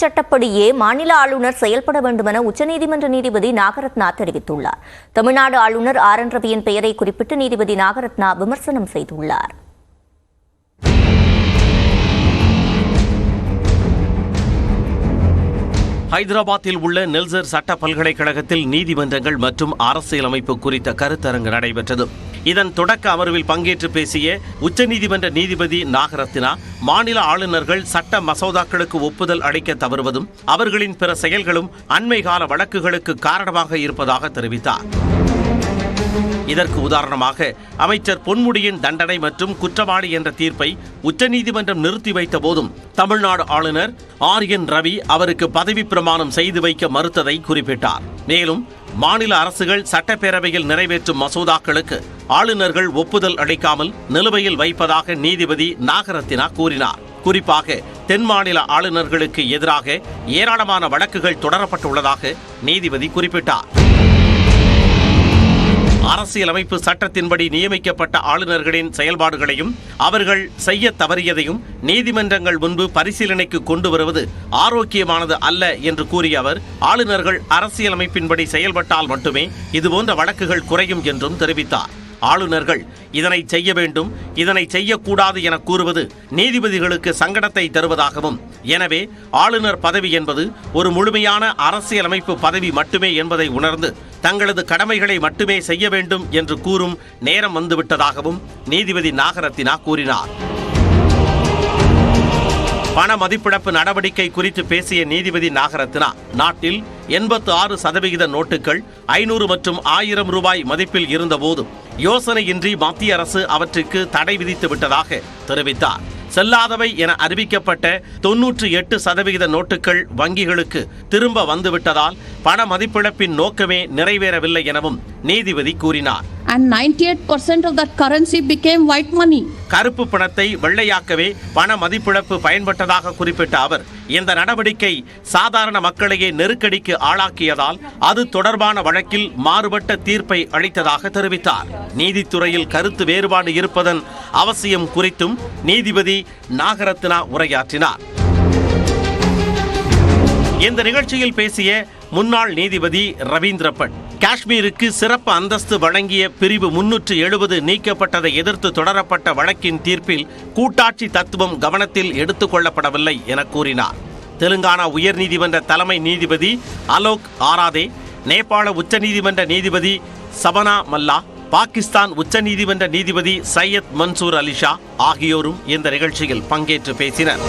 சட்டப்படியே மாநில ஆளுநர் செயல்பட வேண்டும் என உச்சநீதிமன்ற நீதிபதி நாகரத்னா தெரிவித்துள்ளார். தமிழ்நாடு ஆளுநர் RN ரவியின் பெயரை குறிப்பிட்டு நீதிபதி நாகரத்னா விமர்சனம் செய்துள்ளார். ஹைதராபாத்தில் உள்ள நெல்சர் சட்ட பல்கலைக்கழகத்தில் நீதிமன்றங்கள் மற்றும் அரசியலமைப்பு குறித்த கருத்தரங்கு நடைபெற்றது. இதன் தொடக்க அமர்வில் பங்கேற்று பேசிய உச்சநீதிமன்ற நீதிபதி நாகரத்னா, மாநில ஆளுநர்கள் சட்ட மசோதாக்களுக்கு ஒப்புதல் அளிக்க தவறுவதும் அவர்களின் பிற செயல்களும் அண்மை கால வழக்குகளுக்கு காரணமாக இருப்பதாக தெரிவித்தார். இதற்கு உதாரணமாக அமைச்சர் பொன்முடியின் தண்டனை மற்றும் குற்றவாளி என்ற தீர்ப்பை உச்சநீதிமன்றம் நிறுத்தி வைத்த போதும் தமிழ்நாடு ஆளுநர் RN ரவி அவருக்கு பதவி பிரமாணம் செய்து வைக்க மறுத்ததை குறிப்பிட்டார். மேலும் மாநில அரசுகள் சட்டப்பேரவையில் நிறைவேற்றும் மசோதாக்களுக்கு ஆளுநர்கள் ஒப்புதல் அளிக்காமல் நிலுவையில் வைப்பதாக நீதிபதி நாகரத்னா கூறினார். குறிப்பாக தென் மாநில ஆளுநர்களுக்கு எதிராக ஏராளமான வழக்குகள் தொடரப்பட்டுள்ளதாக நீதிபதி குறிப்பிட்டார். அரசியலமைப்பு சட்டத்தின்படி நியமிக்கப்பட்ட ஆளுநர்களின் செயல்பாடுகளையும் அவர்கள் செய்ய தவறியதையும் நீதிமன்றங்கள் முன்பு பரிசீலனைக்கு கொண்டு வருவது ஆரோக்கியமானது அல்ல என்று கூறிய அவர், ஆளுநர்கள் அரசியலமைப்பின்படி செயல்பட்டால் மட்டுமே இதுபோன்ற வழக்குகள் குறையும் என்றும் தெரிவித்தார். ஆளுநர்கள் இதனை செய்ய வேண்டும், இதனை செய்யக்கூடாது என கூறுவது நீதிபதிகளுக்கு சங்கடத்தை தருவதாகவும், எனவே ஆளுநர் பதவி என்பது ஒரு முழுமையான அரசியலமைப்பு பதவி மட்டுமே என்பதை உணர்ந்து தங்களது கடமைகளை மட்டுமே செய்ய வேண்டும் என்று கூறும் நேரம் வந்துவிட்டதாகவும் நீதிபதி நாகரத்னா கூறினார். பண மதிப்பிழப்பு நடவடிக்கை குறித்து பேசிய நீதிபதி நாகரத்னா, நாட்டில் 86% நோட்டுகள் 500 மற்றும் 1000 ரூபாய் மதிப்பில் இருந்தபோது யோசனையின்றி மத்திய அரசு அவற்றுக்கு தடை விதித்து விட்டதாக தெரிவித்தார். செல்லாதவை என அறிவிக்கப்பட்ட 98% நோட்டுகள் வங்கிகளுக்கு திரும்ப வந்துவிட்டதால் பண மதிப்பிழப்பின் நோக்கமே நிறைவேறவில்லை எனவும் நீதிபதி கூறினார். And 98% of that currency became white money. கருப்பு பணத்தை வெள்ளையாக்கவே பண மதிப்பிழப்பு பயன்பட்டதாக குறிப்பிட்ட அவர், இந்த நடவடிக்கை சாதாரண மக்களையே நெருக்கடிக்கு ஆளாக்கியதால் அது தொடர்பான வழக்கில் மாறுபட்ட தீர்ப்பை அளித்ததாக தெரிவித்தார். நீதித்துறையில் கருத்து வேறுபாடு இருப்பதன் அவசியம் குறித்தும் நீதிபதி நாகரத்னா உரையாற்றினார். இந்த நிகழ்ச்சியில் பேசிய முன்னாள் நீதிபதி ரவீந்திர பட், காஷ்மீருக்கு சிறப்பு அந்தஸ்து வழங்கிய பிரிவு 370 நீக்கப்பட்டதை எதிர்த்து தொடரப்பட்ட வழக்கின் தீர்ப்பில் கூட்டாட்சி தத்துவம் கவனத்தில் எடுத்துக் கொள்ளப்படவில்லை என கூறினார். தெலுங்கானா உயர்நீதிமன்ற தலைமை நீதிபதி அலோக் ஆராதே, நேபாள உச்சநீதிமன்ற நீதிபதி சபனா மல்லா, பாகிஸ்தான் உச்சநீதிமன்ற நீதிபதி சையத் மன்சூர் அலிஷா ஆகியோரும் இந்த நிகழ்ச்சியில் பங்கேற்று பேசினர்.